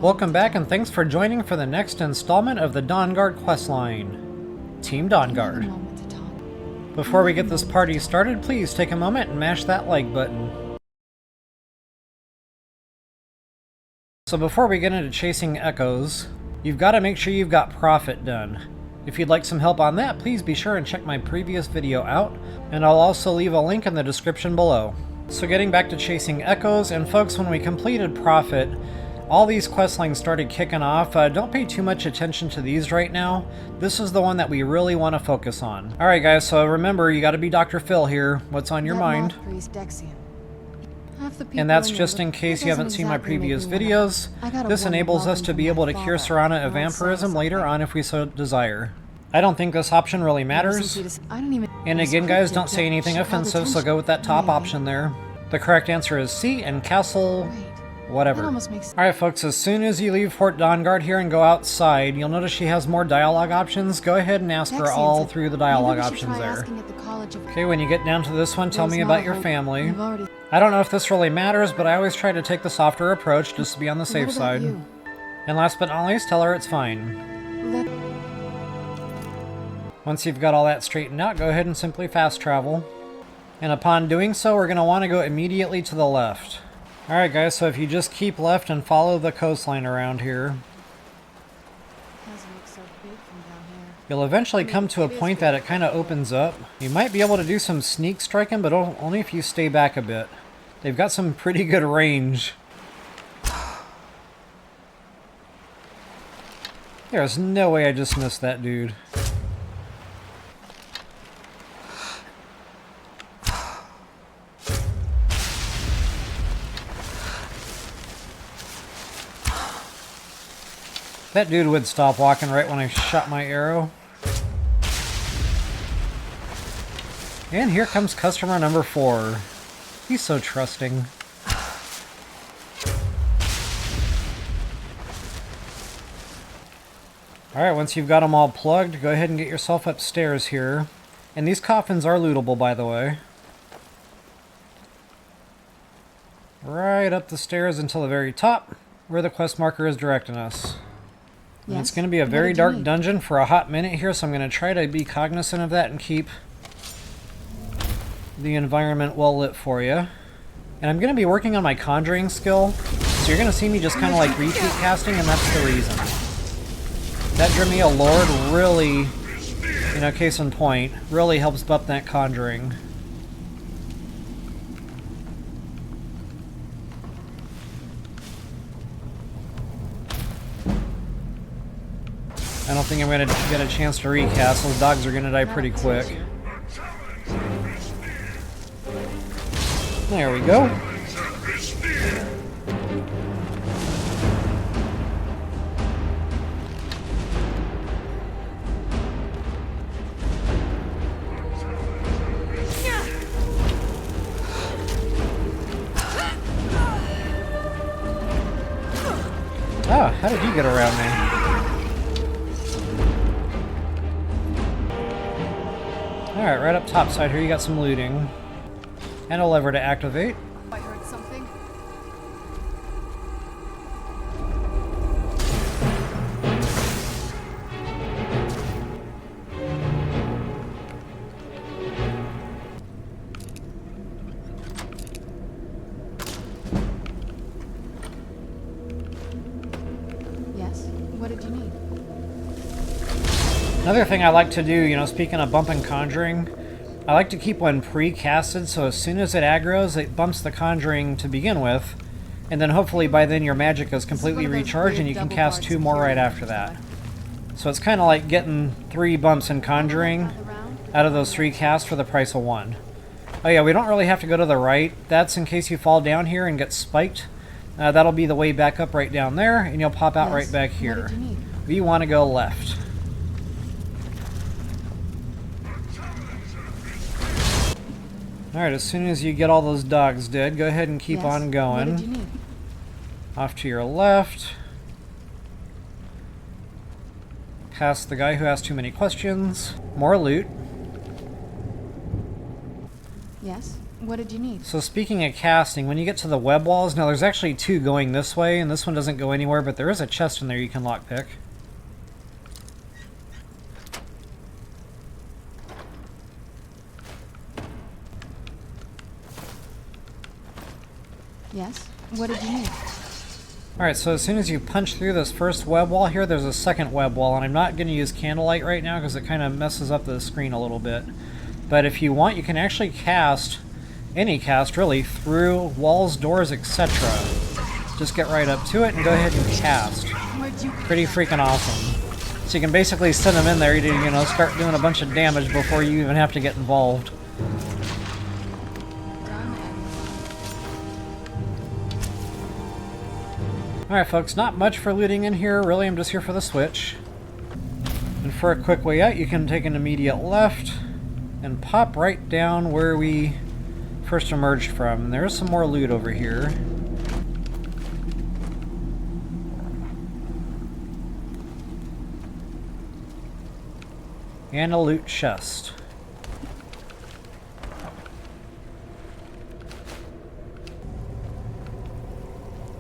Welcome back and thanks for joining for the next installment of the Dawnguard questline. Team Dawnguard. Before we get this party started, please take a moment and mash that like button. So before we get into chasing echoes, you've got to make sure you've got profit done. If you'd like some help on that, please be sure and check my previous video out, and I'll also leave a link in the description below. So getting back to chasing echoes, and folks, when we completed profit, all these questlines started kicking off. Don't pay too much attention to these right now. This is the one that we really want to focus on. Alright guys, so remember, you gotta be Dr. Phil here. What's on your mind? And that's just in case you haven't seen my previous videos. This enables us to be able to cure Serana of vampirism later on if we so desire. I don't think this option really matters. And again guys, don't say anything offensive, so go with that top option there. The correct answer is C, and castle... whatever. Alright folks, as soon as you leave Fort Dawnguard here and go outside, you'll notice she has more dialogue options. Go ahead and ask her all through the dialogue options there. Okay, when you get down to this one, tell me about your family. I don't know if this really matters, but I always try to take the softer approach just to be on the safe side. And last but not least, tell her it's fine. Once you've got all that straightened out, go ahead and simply fast travel. And upon doing so, we're going to want to go immediately to the left. Alright guys, so if you just keep left and follow the coastline around here, you'll eventually come to a point that it kind of opens up. You might be able to do some sneak striking, but only if you stay back a bit. They've got some pretty good range. There's no way I just missed that dude. That dude would stop walking right when I shot my arrow. And here comes customer number 4. He's so trusting. Alright, once you've got them all plugged, go ahead and get yourself upstairs here. And these coffins are lootable, by the way. Right up the stairs until the very top, where the quest marker is directing us. Yes. It's going to be a very dark dungeon for a hot minute here, so I'm going to try to be cognizant of that and keep the environment well lit for you. And I'm going to be working on my conjuring skill, so you're going to see me just kind of like repeat casting, and that's the reason. That Dremia Lord really, you know, case in point, really helps buff that conjuring. I don't think I'm going to get a chance to recast. Those dogs are going to die pretty quick. There we go. Ah, how did you get around me? Alright, right up top side here you got some looting. And a lever to activate. I heard something. Yes? What did you need? Another thing I like to do, you know, speaking of bumping conjuring, I like to keep one pre-casted, so as soon as it aggroes, it bumps the conjuring to begin with, and then hopefully by then your magic is completely recharged and you can cast 2 more right after that. So it's kind of like getting 3 bumps in conjuring out of those 3 casts for the price of 1. Oh yeah, we don't really have to go to the right. That's in case you fall down here and get spiked. That'll be the way back up right down there, and you'll pop out right back here. We want to go left. Alright, as soon as you get all those dogs dead, go ahead and keep on going. What did you need? Off to your left. Past the guy who asked too many questions. More loot. Yes? What did you need? So speaking of casting, when you get to the web walls, now there's actually two going this way, and this one doesn't go anywhere, but there is a chest in there you can lockpick. Yes? What did you need? Alright, so as soon as you punch through this first web wall here, there's a second web wall, and I'm not going to use candlelight right now because it kind of messes up the screen a little bit. But if you want, you can actually cast, any cast really, through walls, doors, etc. Just get right up to it and go ahead and cast. Pretty freaking awesome. So you can basically send them in there to, you know, start doing a bunch of damage before you even have to get involved. Alright folks, not much for looting in here, really I'm just here for the switch. And for a quick way out, you can take an immediate left and pop right down where we first emerged from. And there's some more loot over here. And a loot chest.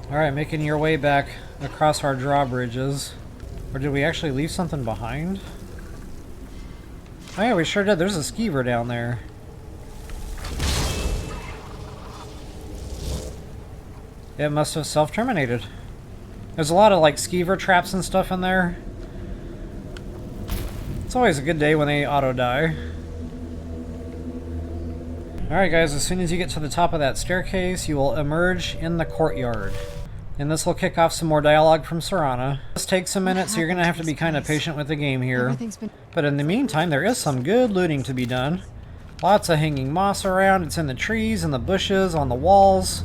Alright, making your way back across our drawbridges. Or did we actually leave something behind? Oh yeah, we sure did. There's a skeever down there. It must have self-terminated. There's a lot of like skeever traps and stuff in there. It's always a good day when they auto-die. Alright guys, as soon as you get to the top of that staircase, you will emerge in the courtyard. And this will kick off some more dialogue from Serana. This takes a minute, so you're going to have to be kind of patient with the game here. But in the meantime, there is some good looting to be done. Lots of hanging moss around. It's in the trees, in the bushes, on the walls,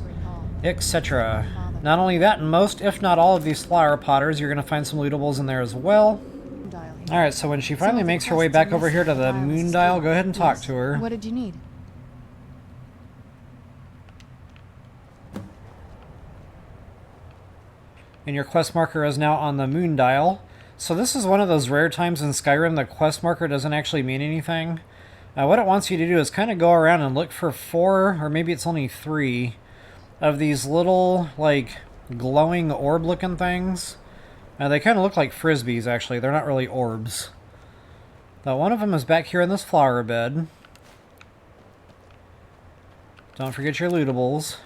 etc. Not only that, in most, if not all of these flower potters, you're going to find some lootables in there as well. Alright, so when she finally makes her way back over here to the moon dial, go ahead and talk to her. What did you need? And your quest marker is now on the moon dial. So this is one of those rare times in Skyrim the quest marker doesn't actually mean anything. What it wants you to do is kind of go around and look for 4, or maybe it's only 3, of these little, like, glowing orb-looking things. They kind of look like frisbees, actually. They're not really orbs. One of them is back here in this flower bed. Don't forget your lootables.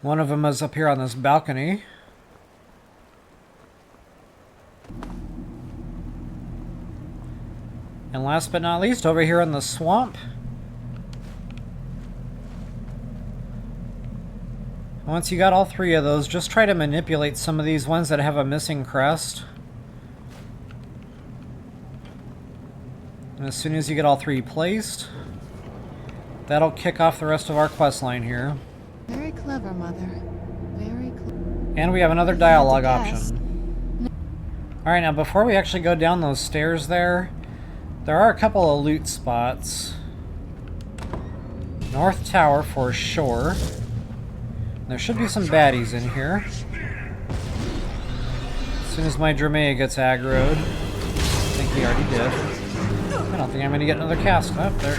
One of them is up here on this balcony. And last but not least, over here in the swamp. Once you got all 3 of those, just try to manipulate some of these ones that have a missing crest. And as soon as you get all 3 placed, that'll kick off the rest of our quest line here. Very clever, Mother. Very clever. And we have another dialogue option. Alright, now before we actually go down those stairs there are a couple of loot spots. North Tower for sure. There should be some baddies in here. As soon as my Dramea gets aggroed. I think he already did. I don't think I'm going to get another cast up there.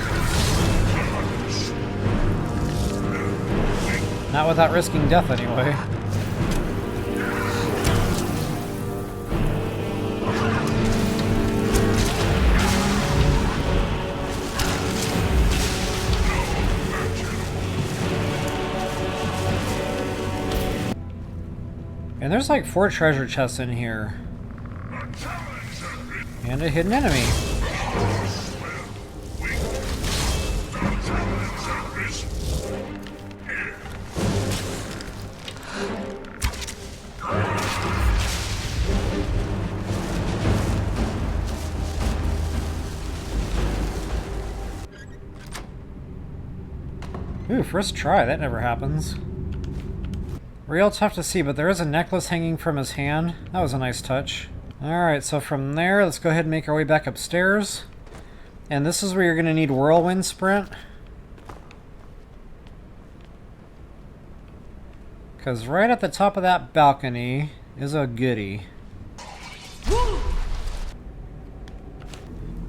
Not without risking death, anyway. And there's like 4 treasure chests in here. And a hidden enemy. Ooh, first try, that never happens. Real tough to see, but there is a necklace hanging from his hand. That was a nice touch. Alright, so from there, let's go ahead and make our way back upstairs. And this is where you're going to need Whirlwind Sprint. Because right at the top of that balcony is a goodie.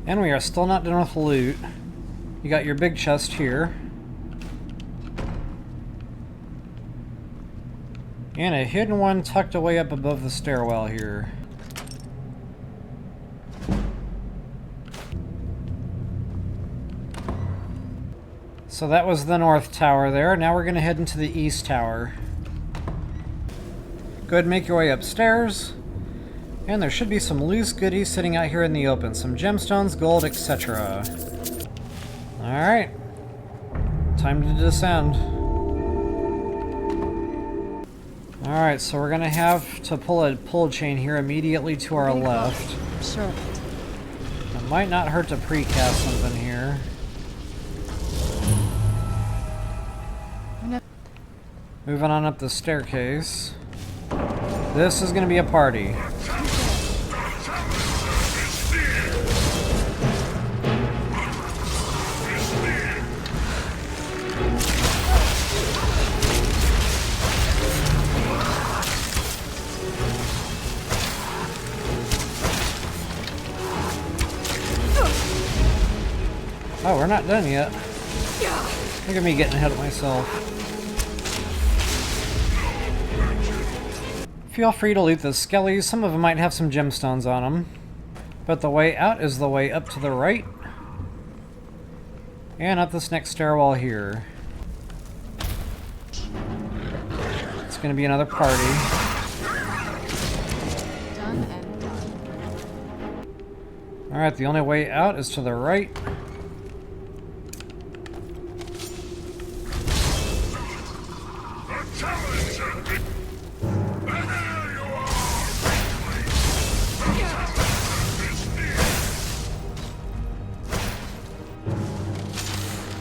And we are still not done with loot. You got your big chest here. And a hidden one tucked away up above the stairwell here. So that was the north tower there. Now we're going to head into the east tower. Go ahead and make your way upstairs. And there should be some loose goodies sitting out here in the open. Some gemstones, gold, etc. Alright. Time to descend. Alright, so we're going to have to pull a pull chain here immediately to our left. Sure. It might not hurt to precast something here. Moving on up the staircase. This is going to be a party. Oh, we're not done yet. Look at me getting ahead of myself. Feel free to loot the skellies. Some of them might have some gemstones on them. But the way out is the way up to the right. And up this next stairwell here. It's going to be another party. Done and done. Alright, the only way out is to the right.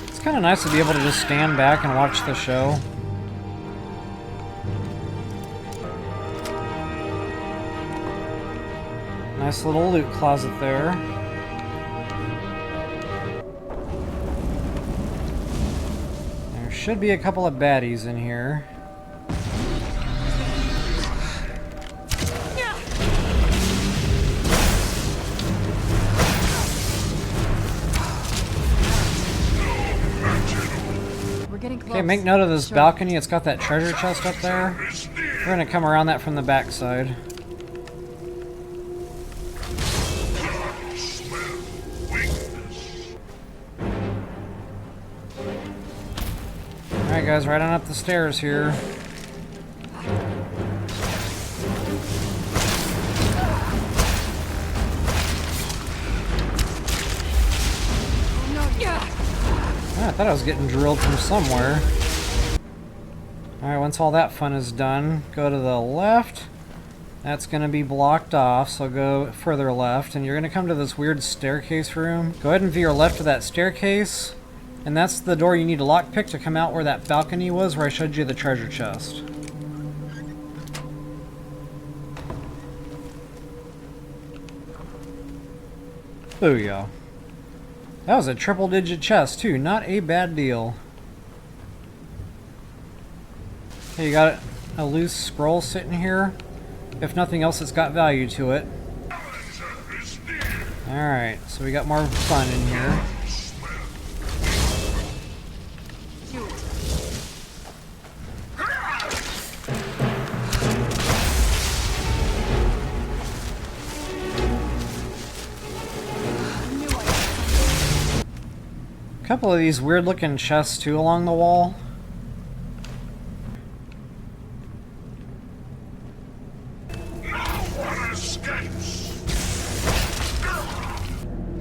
It's kind of nice to be able to just stand back and watch the show. Nice little loot closet there. There should be a couple of baddies in here. Okay, make note of this balcony. It's got that treasure chest up there. We're going to come around that from the backside. Alright guys, right on up the stairs here. I thought I was getting drilled from somewhere. Alright, once all that fun is done, go to the left. That's going to be blocked off, so go further left. And you're going to come to this weird staircase room. Go ahead and veer left to that staircase. And that's the door you need to lockpick to come out where that balcony was, where I showed you the treasure chest. Booyah. That was a triple-digit chest, too. Not a bad deal. Okay, you got a loose scroll sitting here. If nothing else, it's got value to it. Alright, so we got more fun in here. A couple of these weird looking chests too along the wall.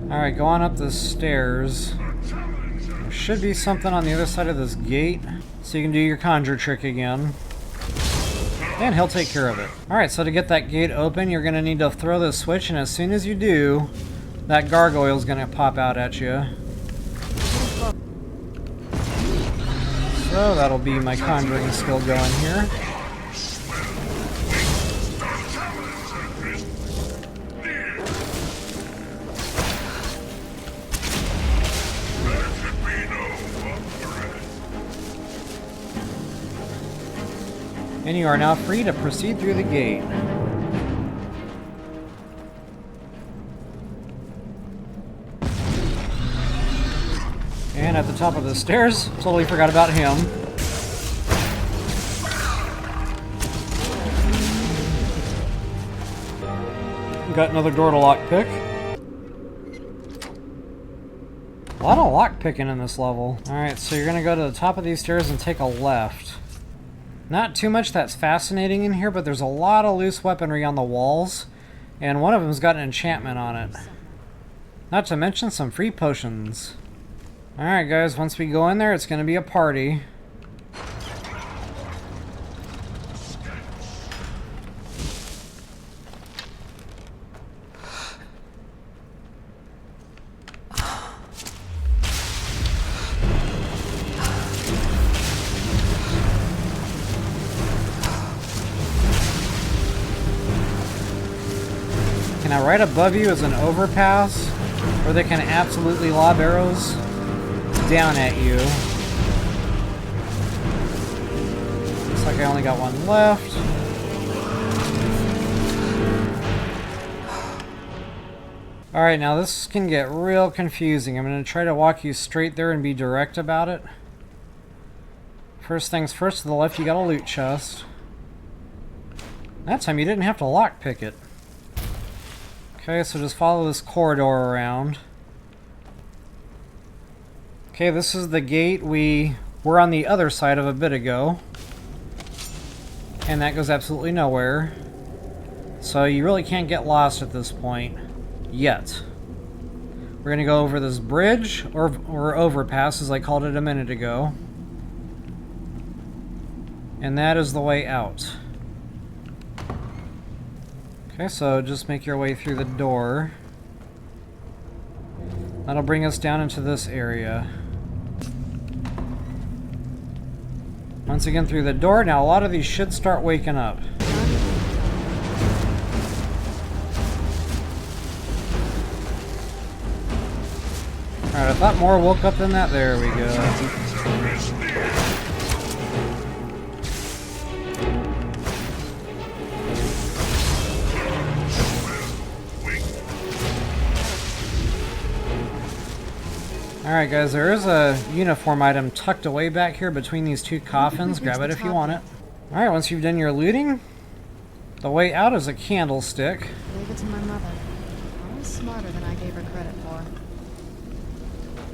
Alright, go on up the stairs. There should be something on the other side of this gate, so you can do your conjure trick again. And he'll take care of it. Alright, so to get that gate open, you're going to need to throw the switch, and as soon as you do, that gargoyle's going to pop out at you. So that'll be my conjuring skill going here. And you are now free to proceed through the gate. the top of the stairs. Totally forgot about him. Got another door to lockpick. A lot of lockpicking in this level. Alright, so you're gonna go to the top of these stairs and take a left. Not too much that's fascinating in here, but there's a lot of loose weaponry on the walls. And one of them's got an enchantment on it. Not to mention some free potions. Alright guys, once we go in there, it's gonna be a party. Now right above you is an overpass where they can absolutely lob arrows down at you. Looks like I only got one left. Alright, now this can get real confusing. I'm going to try to walk you straight there and be direct about it. First things first, to the left you got a loot chest. That time you didn't have to lockpick it. Okay, so just follow this corridor around. Okay, this is the gate we were on the other side of a bit ago. And that goes absolutely nowhere. So you really can't get lost at this point. Yet. We're going to go over this bridge, or overpass as I called it a minute ago. And that is the way out. Okay, so just make your way through the door. That'll bring us down into this area. Once again through the door. Now a lot of these should start waking up. Alright, I thought more woke up than that. There we go. Alright guys, there is a uniform item tucked away back here between these two coffins. Grab it if you want it. Alright, once you've done your looting, the way out is a candlestick. Leave it to my mother. Always smarter than I gave her credit for.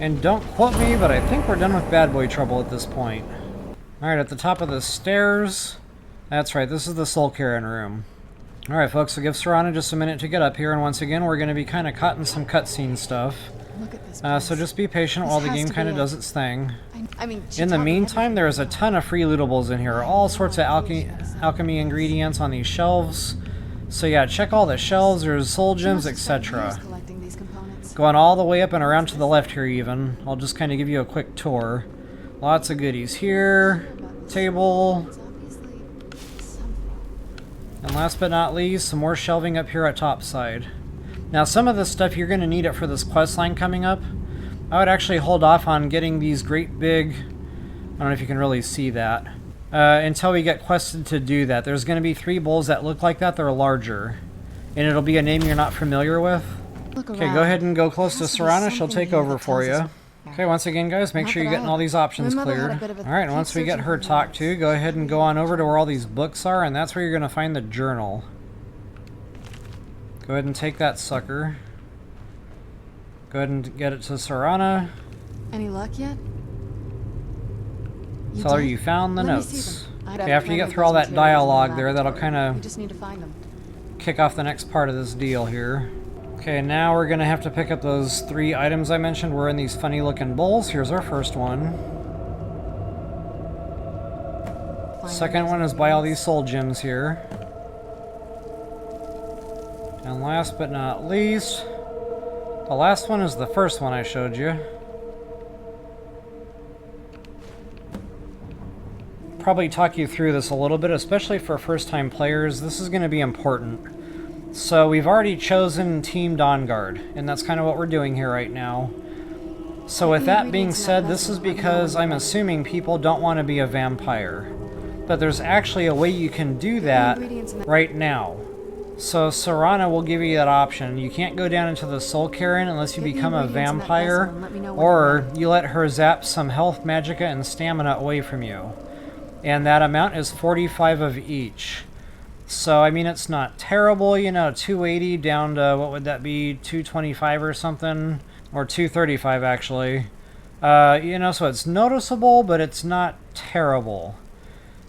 And don't quote me, but I think we're done with bad boy trouble at this point. Alright, at the top of the stairs, that's right, this is the soul carrying room. Alright folks, so give Serana just a minute to get up here, and once again we're going to be kind of cutting some cutscene stuff. Look at this So just be patient while the game kind of does its thing. I mean, In the meantime, there is a ton of free lootables in here. All sorts of alchemy ingredients on these shelves. So yeah, check all the shelves. There's soul gems, etc. Going all the way up and around to the left here even. I'll just kind of give you a quick tour. Lots of goodies here. Table. And last but not least, some more shelving up here at topside. Now some of this stuff you're going to need it for this quest line coming up. I would actually hold off on getting these great big, I don't know if you can really see that, until we get quested to do that. There's going to be 3 bowls that look like that. They're larger. And it'll be a name you're not familiar with. Okay, go ahead and go close to Serana. She'll take over for you. Okay, once again guys, make sure you're getting all these options cleared. Alright, and once we get her talked to, go ahead and go on over to where all these books are, and that's where you're going to find the journal. Go ahead and take that sucker. Go ahead and get it to Serana. Any luck yet? Tell her you found the notes. Okay, after you get through all that dialogue there, that'll kind of kick off the next part of this deal here. Okay, now we're going to have to pick up those 3 items I mentioned. We're in these funny looking bowls. Here's our first one. Second one is buy all these soul gems here. And last but not least, the last one is the first one I showed you. Probably talk you through this a little bit, especially for first-time players. This is going to be important. So we've already chosen Team Dawnguard, and that's kind of what we're doing here right now. So with that being said, this is because I'm assuming people don't want to be a vampire. But there's actually a way you can do that right now. So Serana will give you that option. You can't go down into the Soul Cairn unless you become a vampire, or you let her zap some health, magicka, and stamina away from you. And that amount is 45 of each. So, I mean, it's not terrible, you know, 280 down to, what would that be, 225 or something? Or 235, actually. You know, so it's noticeable, but it's not terrible.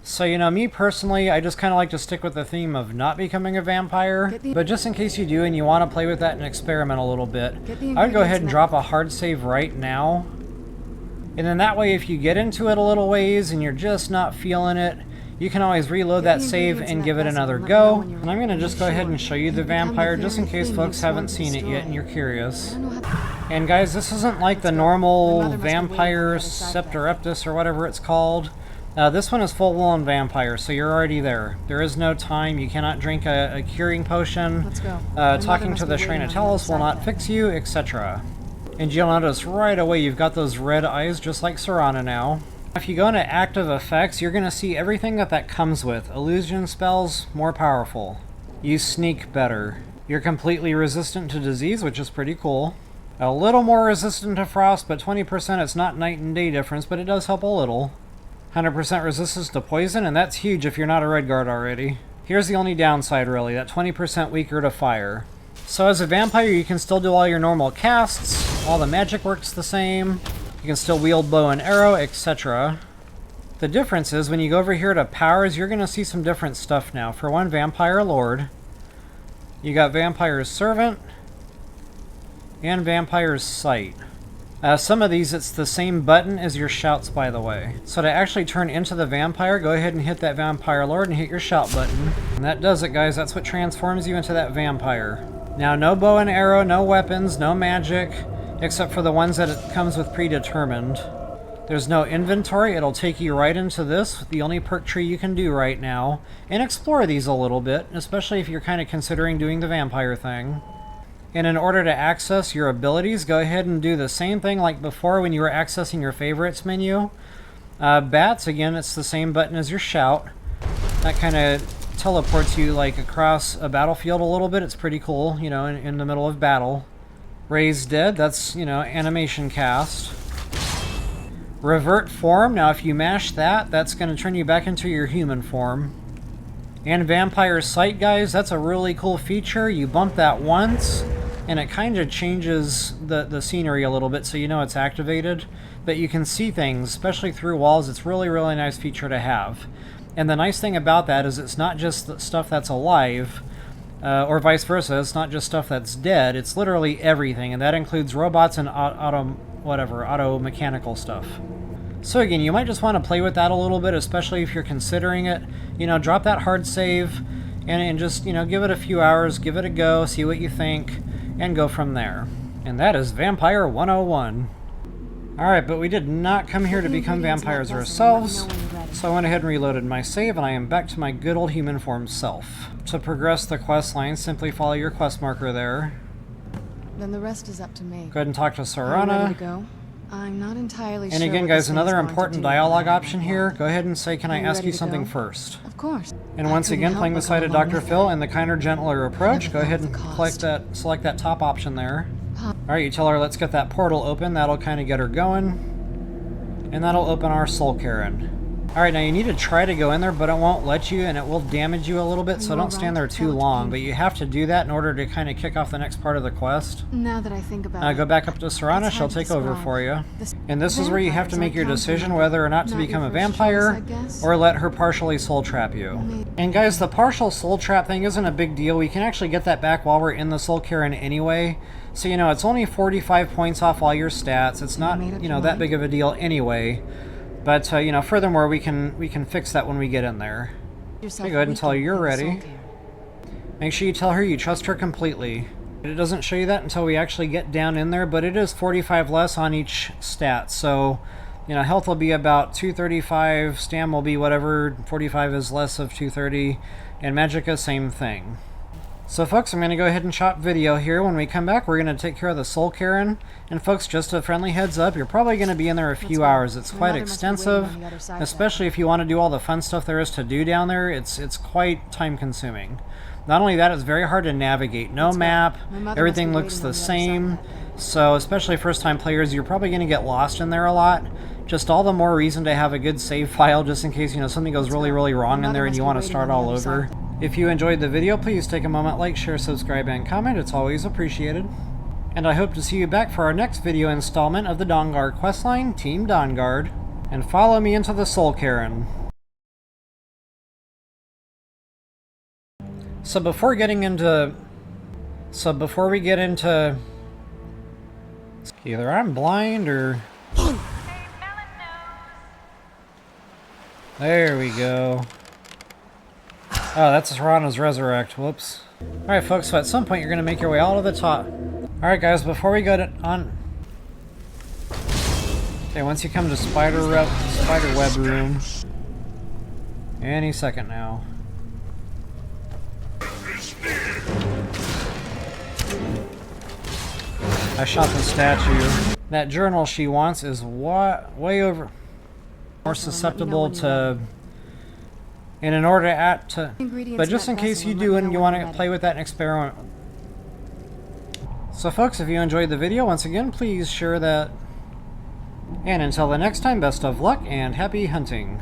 So, you know, me personally, I just kind of like to stick with the theme of not becoming a vampire. But just in case you do and you want to play with that and experiment a little bit, I would go ahead and drop a hard save right now. And then that way, if you get into it a little ways and you're just not feeling it, you can always reload that save and give it another go. And I'm going to just go ahead and show you the vampire just in case folks haven't seen it yet and you're curious. And guys, this isn't like the normal vampire Septoreptus or whatever it's called. This one is full-blown vampire, so you're already there. There is no time. You cannot drink a curing potion. Let's go. Talking to the Shrine of Talos will not fix you, etc. And you'll notice right away you've got those red eyes just like Serana now. If you go into active effects, you're going to see everything that comes with. Illusion spells, more powerful. You sneak better. You're completely resistant to disease, which is pretty cool. A little more resistant to frost, but 20%, it's not night and day difference, but it does help a little. 100% resistance to poison, and that's huge if you're not a Redguard already. Here's the only downside, really, that 20% weaker to fire. So as a vampire, you can still do all your normal casts, all the magic works the same, you can still wield bow and arrow, etc. The difference is, when you go over here to powers, you're going to see some different stuff now. For one, Vampire Lord. You got Vampire's Servant, and Vampire's Sight. Some of these, it's the same button as your shouts, by the way. So to actually turn into the vampire, go ahead and hit that Vampire Lord and hit your shout button. And that does it, guys. That's what transforms you into that vampire. Now, no bow and arrow, no weapons, no magic, except for the ones that it comes with predetermined. There's no inventory. It'll take you right into this, the only perk tree you can do right now, and explore these a little bit, especially if you're kind of considering doing the vampire thing. And in order to access your abilities, go ahead and do the same thing like before when you were accessing your favorites menu. Bats, again, it's the same button as your shout. That kind of teleports you like across a battlefield a little bit. It's pretty cool, you know, in the middle of battle. Raise Dead, that's, you know, animation cast. Revert Form, now if you mash that, that's going to turn you back into your human form. And Vampire Sight, guys, that's a really cool feature. You bump that once, and it kind of changes the scenery a little bit so you know it's activated. But you can see things, especially through walls. It's really, really nice feature to have. And the nice thing about that is it's not just the stuff that's alive, or vice versa. It's not just stuff that's dead. It's literally everything, and that includes robots and auto mechanical stuff. So again, you might just want to play with that a little bit, especially if you're considering it. You know, drop that hard save and just, you know, give it a few hours, give it a go, see what you think, and go from there. And that is Vampire 101. Alright, but we did not come here to become vampires ourselves, so I went ahead and reloaded my save, and I am back to my good old human form self. To progress the quest line, simply follow your quest marker there. Then the rest is up to me. Go ahead and talk to Are you Serana. ready to go? I'm not entirely sure. And again, what guys, this another thing's going to important do, dialogue but I option might here. want. Go ahead and say, can I Are you ask ready you to something go? first? Of course. And I once couldn't again, help playing but beside go a along Dr. with Phil it. and the kinder, gentler approach, go ahead and Never thought the select that top option there. Alright, you tell her, let's get that portal open. That'll kind of get her going. And that'll open our Soul Cairn. Alright, now you need to try to go in there, but it won't let you, and it will damage you a little bit, so don't stand there too long. But you have to do that in order to kind of kick off the next part of the quest. Now that I think about it, Go back up to Serana, she'll take over for you. And this is where you have to make your decision whether or not to become a vampire, or let her partially soul trap you. And guys, the partial soul trap thing isn't a big deal. We can actually get that back while we're in the Soul Cairn anyway. So, you know, it's only 45 points off all your stats. It's not, you know, that big of a deal anyway. But, you know, furthermore, we can fix that when we get in there. Okay, go ahead and tell her you're ready. Make sure you tell her you trust her completely. It doesn't show you that until we actually get down in there, but it is 45 less on each stat. So, you know, health will be about 235, stam will be whatever, 45 is less of 230, and magicka, same thing. So folks, I'm going to go ahead and chop video here. When we come back, we're going to take care of the Soul Cairn. And folks, just a friendly heads up, you're probably going to be in there a few hours. It's quite extensive, especially if you want to do all the fun stuff there is to do down there. It's quite time consuming. Not only that, it's very hard to navigate. No map, everything looks the same. So, especially first-time players, you're probably going to get lost in there a lot. Just all the more reason to have a good save file, just in case, you know, something goes really, really wrong in there and you want to start all over. If you enjoyed the video, please take a moment, like, share, subscribe, and comment. It's always appreciated. And I hope to see you back for our next video installment of the Dawnguard questline, Team Dawnguard. And follow me into the Soul Cairn. So before we get into... Either I'm blind or... There we go. Oh, that's Serrano's Resurrect. Whoops. Alright folks, so at some point you're going to make your way all to the top. Alright guys, before we go on... Okay, once you come to spider web room... Any second now. I shot the statue. That journal she wants is way over... More susceptible to... And in order to... But just in case you do and you want to play with that experiment... So folks, if you enjoyed the video, once again, please share that. And until the next time, best of luck and happy hunting.